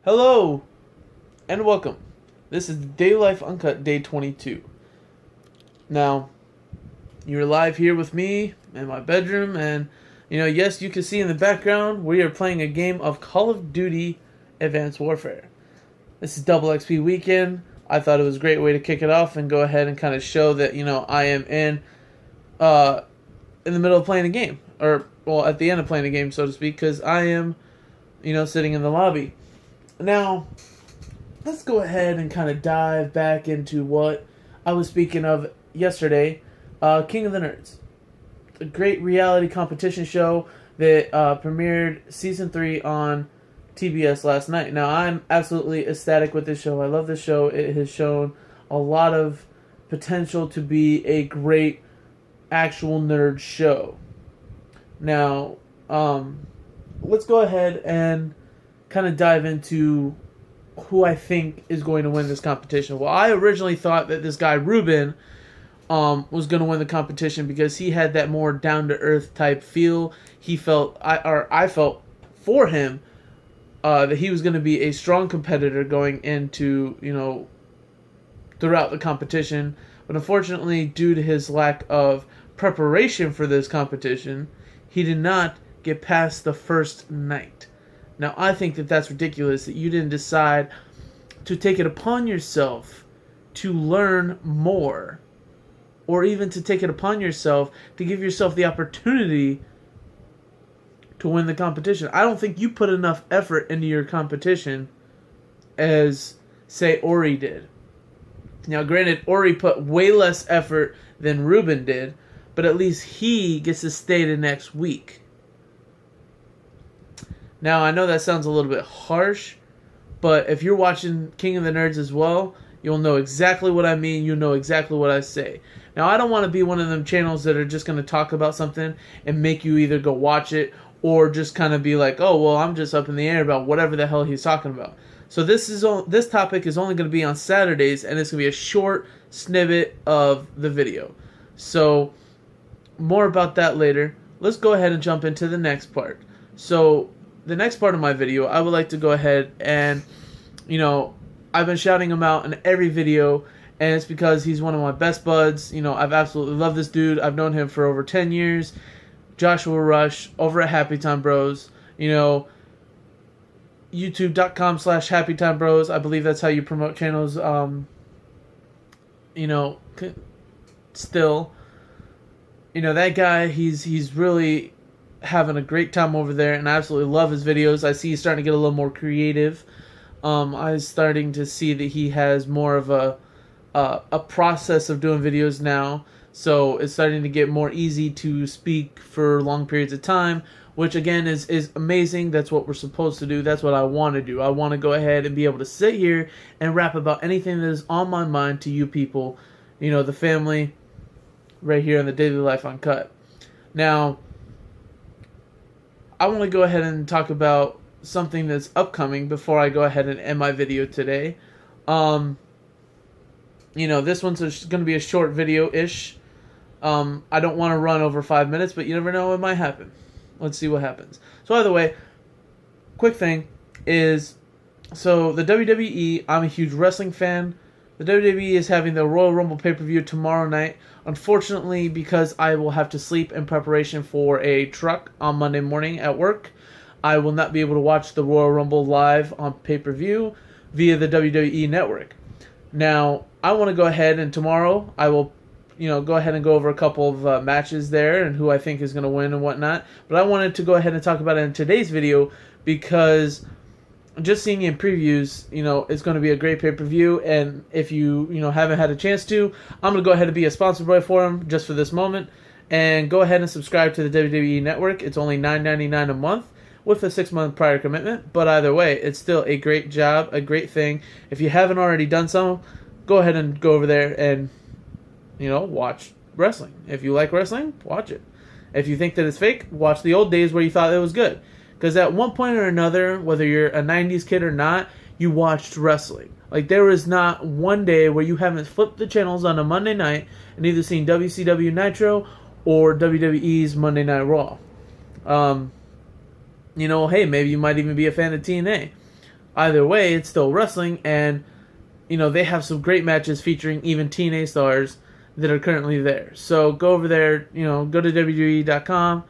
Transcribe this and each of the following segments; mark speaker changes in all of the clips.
Speaker 1: Hello and welcome. This is the Daily Life Uncut Day 22. Now, you're live here with me in my bedroom, and yes, you can see in the background we are playing a game of Call of Duty Advanced Warfare. This is double XP weekend. I thought it was a great way to kick it off and go ahead and kind of show that I am in the middle of playing a game, or at the end of playing a game, so to speak, because I am sitting in the lobby. Now, let's go ahead and kind of dive back into what I was speaking of yesterday, King of the Nerds. A great reality competition show that premiered Season 3 on TBS last night. Now, I'm absolutely ecstatic with this show. I love this show. It has shown a lot of potential to be a great actual nerd show. Now, let's go ahead and kind of dive into who I think is going to win this competition. Well, I originally thought that this guy Ruben was going to win the competition because he had that more down to earth type feel. I felt for him that he was going to be a strong competitor going into throughout the competition. But unfortunately, due to his lack of preparation for this competition, he did not get past the first night. Now, I think that that's ridiculous that you didn't decide to take it upon yourself to learn more, or even to take it upon yourself to give yourself the opportunity to win the competition. I don't think you put enough effort into your competition as, say, Ori did. Now, granted, Ori put way less effort than Ruben did, but at least he gets to stay the next week. Now, I know that sounds a little bit harsh, but if you're watching King of the Nerds as well, you'll know exactly what I mean. You'll know exactly what I say. Now, I don't want to be one of them channels that are just going to talk about something and make you either go watch it or just kind of be like, oh, well, I'm just up in the air about whatever the hell he's talking about. So this topic is only going to be on Saturdays, and it's going to be a short snippet of the video. So, more about that later. Let's go ahead and jump into the next part. So, the next part of my video, I would like to go ahead and, I've been shouting him out in every video, and it's because he's one of my best buds. I've absolutely loved this dude. I've known him for over 10 years. Joshua Rush, over at Happy Time Bros. YouTube.com/HappyTimeBros. I believe that's how you promote channels, still. That guy, he's really having a great time over there, and I absolutely love his videos. I see he's starting to get a little more creative. I'm starting to see that he has more of a process of doing videos now, so it's starting to get more easy to speak for long periods of time, which again is amazing. That's what we're supposed to do. That's what I want to do. I want to go ahead and be able to sit here and rap about anything that is on my mind to you people, the family, right here on the Daily Life Uncut. Now, I want to go ahead and talk about something that's upcoming before I go ahead and end my video today. This one's going to be a short video-ish. I don't want to run over 5 minutes, but you never know, it might happen. Let's see what happens. So, by the way, quick thing is, so the WWE, I'm a huge wrestling fan. The WWE is having the Royal Rumble pay-per-view tomorrow night. Unfortunately, because I will have to sleep in preparation for a truck on Monday morning at work, I will not be able to watch the Royal Rumble live on pay-per-view via the WWE Network. Now, I want to go ahead and tomorrow I will, go ahead and go over a couple of matches there and who I think is going to win and whatnot. But I wanted to go ahead and talk about it in today's video because just seeing in previews, it's going to be a great pay-per-view, and if you, haven't had a chance to, I'm going to go ahead and be a sponsor boy for them just for this moment, and go ahead and subscribe to the WWE Network. It's only $9.99 a month with a 6-month prior commitment, but either way, it's still a great job, a great thing. If you haven't already done so, go ahead and go over there and, watch wrestling. If you like wrestling, watch it. If you think that it's fake, watch the old days where you thought it was good. Because at one point or another, whether you're a 90s kid or not, you watched wrestling. Like, there is not one day where you haven't flipped the channels on a Monday night and either seen WCW Nitro or WWE's Monday Night Raw. Hey, maybe you might even be a fan of TNA. either way, it's still wrestling, and they have some great matches featuring even TNA stars that are currently there. So go over there, go to WWE.com,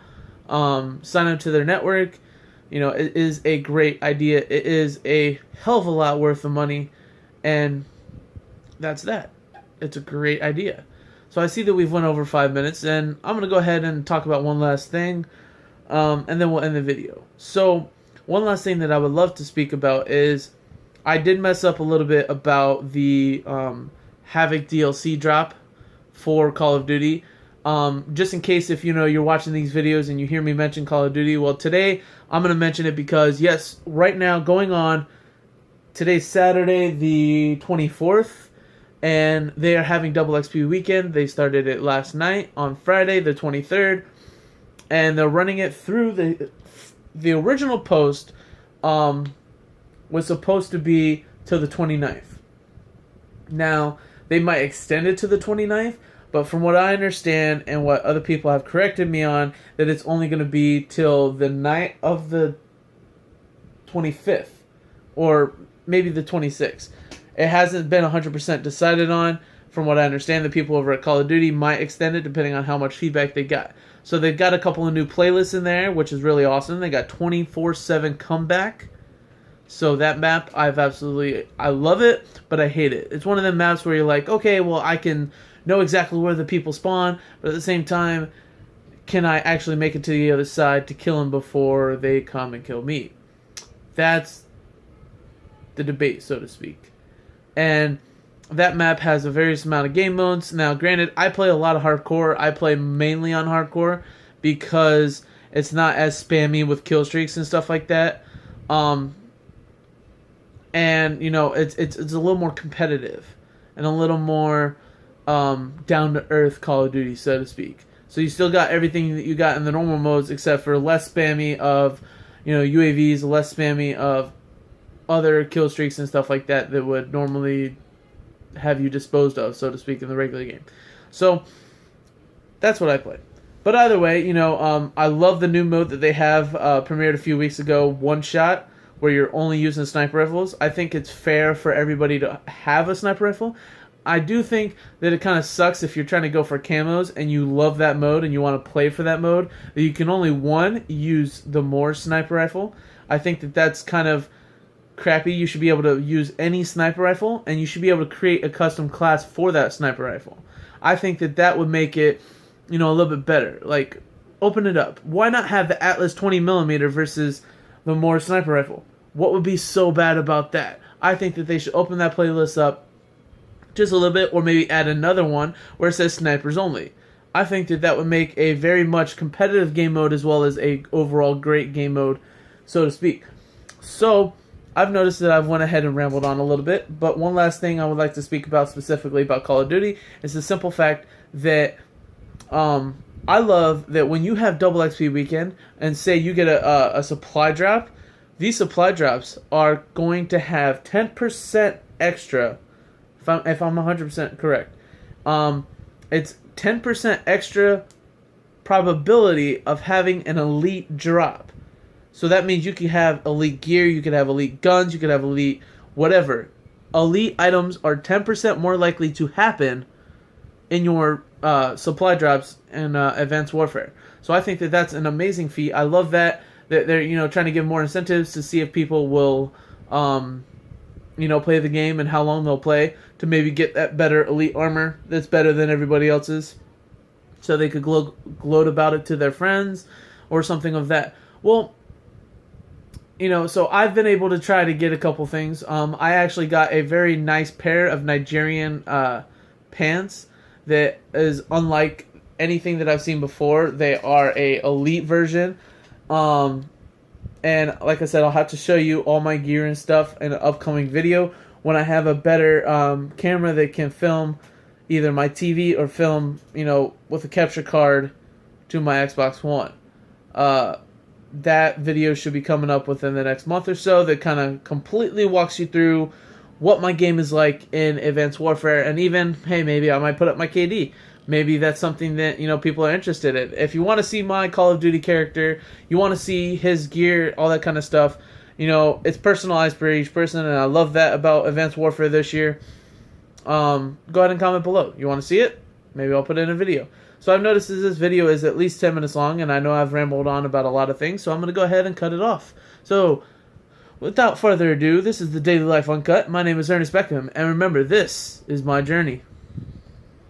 Speaker 1: sign up to their network. It is a great idea. It is a hell of a lot worth the money, and that's that. It's a great idea. So I see that we've went over 5 minutes, and I'm going to go ahead and talk about one last thing, and then we'll end the video. So one last thing that I would love to speak about is I did mess up a little bit about the Havoc DLC drop for Call of Duty. Just in case if you're watching these videos and you hear me mention Call of Duty, well, today I'm going to mention it because, yes, right now going on, today's Saturday the 24th, and they are having Double XP Weekend. They started it last night on Friday the 23rd, and they're running it through the original post was supposed to be till the 29th. Now, they might extend it to the 29th, but from what I understand and what other people have corrected me on, that it's only going to be till the night of the 25th, or maybe the 26th. It hasn't been 100% decided on. From what I understand, the people over at Call of Duty might extend it depending on how much feedback they got. So they've got a couple of new playlists in there, which is really awesome. They got 24/7 Comeback. So that map, I love it, but I hate it. It's one of them maps where you're like, okay, well, I can know exactly where the people spawn, but at the same time, can I actually make it to the other side to kill them before they come and kill me? That's the debate, so to speak. And that map has a various amount of game modes. Now, granted, I play a lot of hardcore. I play mainly on hardcore because it's not as spammy with kill streaks and stuff like that. And it's a little more competitive and a little more down to earth Call of Duty, so to speak. So you still got everything that you got in the normal modes, except for less spammy of UAVs, less spammy of other kill streaks and stuff like that would normally have you disposed of, so to speak, in the regular game. So that's what I play. But either way, I love the new mode that they have premiered a few weeks ago, One Shot, where you're only using sniper rifles. I think it's fair for everybody to have a sniper rifle. I do think that it kind of sucks if you're trying to go for camos and you love that mode and you want to play for that mode, that you can only, use the more sniper rifle. I think that that's kind of crappy. You should be able to use any sniper rifle, and you should be able to create a custom class for that sniper rifle. I think that would make it, a little bit better. Like, open it up. Why not have the Atlas 20mm versus the more sniper rifle? What would be so bad about that? I think that they should open that playlist up just a little bit, or maybe add another one where it says snipers only. I think that would make a very much competitive game mode as well as a overall great game mode, so to speak. So I've noticed that I've went ahead and rambled on a little bit, but one last thing I would like to speak about specifically about Call of Duty is the simple fact that I love that when you have Double XP Weekend and say you get a supply drop, these supply drops are going to have 10% extra, if I'm 100% correct. It's 10% extra probability of having an elite drop. So that means you can have elite gear, you could have elite guns, you could have elite whatever. Elite items are 10% more likely to happen in your supply drops in Advanced Warfare. So I think that that's an amazing feat. I love that they're trying to give more incentives to see if people will play the game and how long they'll play to maybe get that better elite armor that's better than everybody else's, so they could gloat about it to their friends or something of that. Well, so I've been able to try to get a couple things. I actually got a very nice pair of Nigerian pants that is unlike anything that I've seen before. They are a elite version. And like I said, I'll have to show you all my gear and stuff in an upcoming video when I have a better camera that can film either my TV or film, with a capture card to my Xbox One. That video should be coming up within the next month or so that kind of completely walks you through what my game is like in Advanced Warfare, and even, hey, maybe I might put up my KD. Maybe that's something that, people are interested in. If you want to see my Call of Duty character, you want to see his gear, all that kind of stuff, it's personalized for each person, and I love that about Advanced Warfare this year. Go ahead and comment below. You want to see it? Maybe I'll put it in a video. So I've noticed that this video is at least 10 minutes long, and I know I've rambled on about a lot of things, so I'm going to go ahead and cut it off. So, without further ado, this is the Daily Life Uncut. My name is Ernest Beckham, and remember, this is my journey.